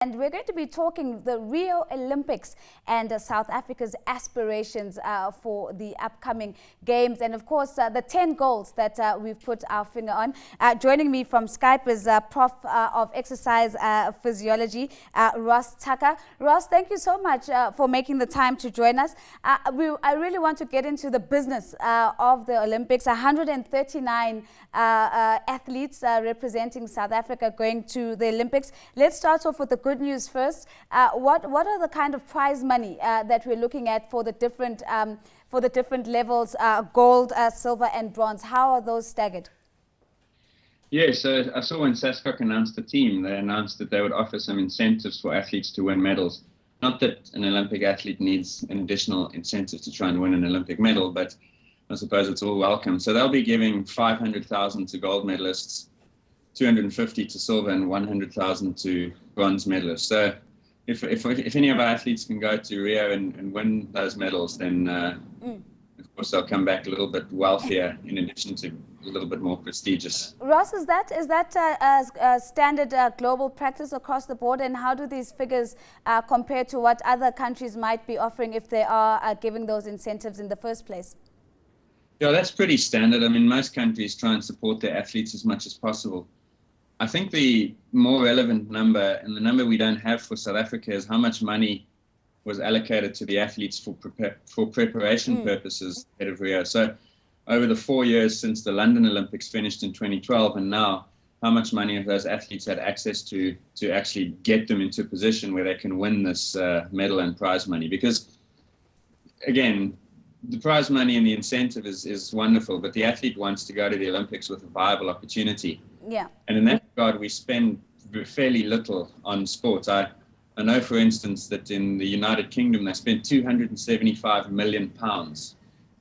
and we're going to be talking the Rio Olympics and South Africa's aspirations for the upcoming games, and of course the 10 goals that we've put our finger on. Joining me from Skype is Prof of Exercise Physiology, Ross Tucker. Ross, thank you so much for making the time to join us. I really want to get into the business of the Olympics. 139 athletes representing South Africa going to the Olympics. Let's start off with the good news first. What are the kind of prize money that we're looking at for the different levels, gold, silver and bronze? How are those staggered? Yeah, so I saw when SASCOC announced the team, they announced that they would offer some incentives for athletes to win medals. Not that an Olympic athlete needs an additional incentive to try and win an Olympic medal, but I suppose it's all welcome. So they'll be giving 500,000 to gold medalists, 250 to silver and 100,000 to bronze medalists. So if any of our athletes can go to Rio and win those medals, then of course they'll come back a little bit wealthier in addition to a little bit more prestigious. Ross, is that a standard global practice across the board, and how do these figures compare to what other countries might be offering if they are giving those incentives in the first place? Yeah, that's pretty standard. I mean, most countries try and support their athletes as much as possible. I think the more relevant number, and the number we don't have for South Africa, is how much money was allocated to the athletes for preparation purposes ahead of Rio. So over the 4 years since the London Olympics finished in 2012 and now, how much money have those athletes had access to actually get them into a position where they can win this medal and prize money? Because, again, the prize money and the incentive is wonderful, but the athlete wants to go to the Olympics with a viable opportunity. Yeah. And in that regard, we spend fairly little on sports. I know, for instance, that in the United Kingdom, they spent £275 million,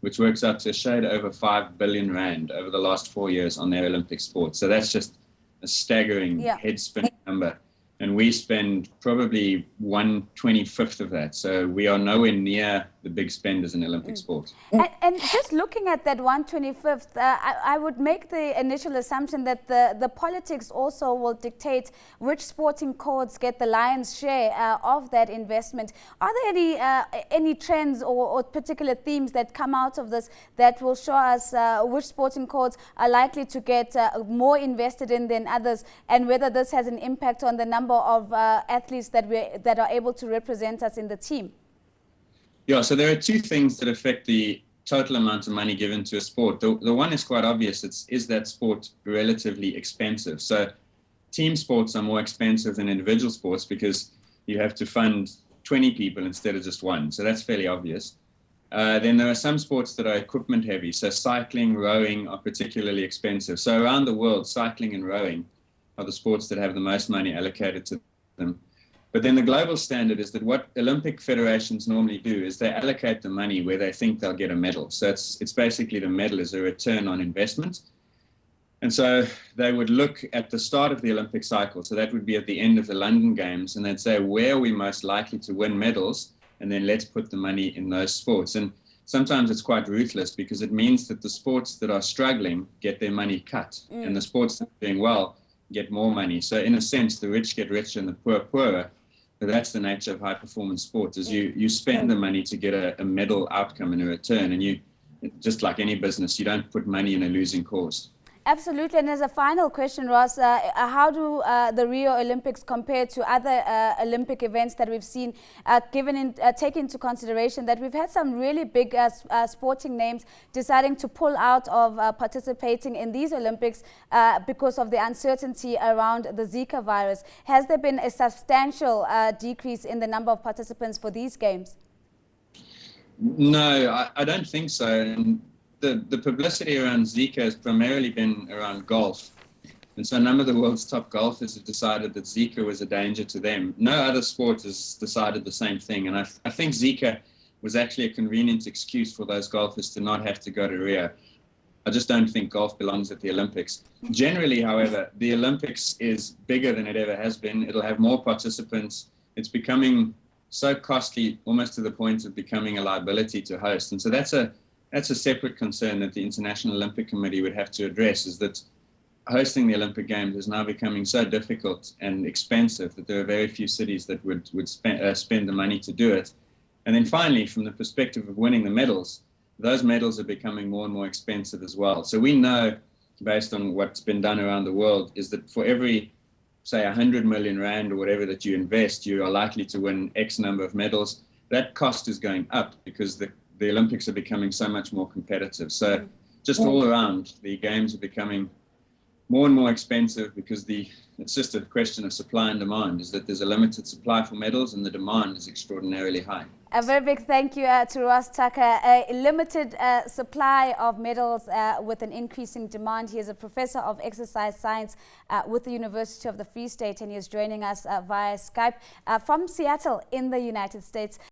which works out to a shade over 5 billion rand over the last 4 years on their Olympic sports. So that's just a staggering head-spinning number. And we spend probably 1/25 of that. So we are nowhere near the big spenders in Olympic sport. And just looking at that 1/25, I would make the initial assumption that the politics also will dictate which sporting codes get the lion's share of that investment. Are there any trends or particular themes that come out of this that will show us which sporting codes are likely to get more invested in than others, and whether this has an impact on the number of athletes that are able to represent us in the team? Yeah, so there are two things that affect the total amount of money given to a sport. The one is quite obvious. Is that sport relatively expensive? So team sports are more expensive than individual sports because you have to fund 20 people instead of just one. So that's fairly obvious. Then there are some sports that are equipment heavy. So cycling, rowing are particularly expensive. So around the world, cycling and rowing are the sports that have the most money allocated to them. But then the global standard is that what Olympic federations normally do is they allocate the money where they think they'll get a medal. So it's basically the medal is a return on investment. And so they would look at the start of the Olympic cycle. So that would be at the end of the London Games. And they'd say, where are we most likely to win medals? And then let's put the money in those sports. And sometimes it's quite ruthless because it means that the sports that are struggling get their money cut. And the sports that are doing well get more money. So in a sense, the rich get richer and the poor poorer. But that's the nature of high-performance sports, is you spend the money to get a medal outcome in a return. And you, just like any business, you don't put money in a losing cause. Absolutely. And as a final question, Ross, how do the Rio Olympics compare to other Olympic events that we've seen, taking into consideration that we've had some really big sporting names deciding to pull out of participating in these Olympics because of the uncertainty around the Zika virus? Has there been a substantial decrease in the number of participants for these games? No, I don't think so. And the publicity around Zika has primarily been around golf. And so a number of the world's top golfers have decided that Zika was a danger to them. No other sport has decided the same thing. And I think Zika was actually a convenient excuse for those golfers to not have to go to Rio. I just don't think golf belongs at the Olympics. Generally, however, the Olympics is bigger than it ever has been. It'll have more participants. It's becoming so costly, almost to the point of becoming a liability to host. And so that's a separate concern that the International Olympic Committee would have to address, is that hosting the Olympic Games is now becoming so difficult and expensive that there are very few cities that would spend the money to do it. And then finally, from the perspective of winning the medals, those medals are becoming more and more expensive as well. So we know, based on what's been done around the world, is that for every, say, 100 million rand or whatever that you invest, you are likely to win X number of medals. That cost is going up because the Olympics are becoming so much more competitive. So just all around, the games are becoming more and more expensive because it's just a question of supply and demand, is that there's a limited supply for medals and the demand is extraordinarily high. A very big thank you to Ross Tucker. A limited supply of medals with an increasing demand. He is a professor of exercise science with the University of the Free State, and he is joining us via Skype from Seattle in the United States.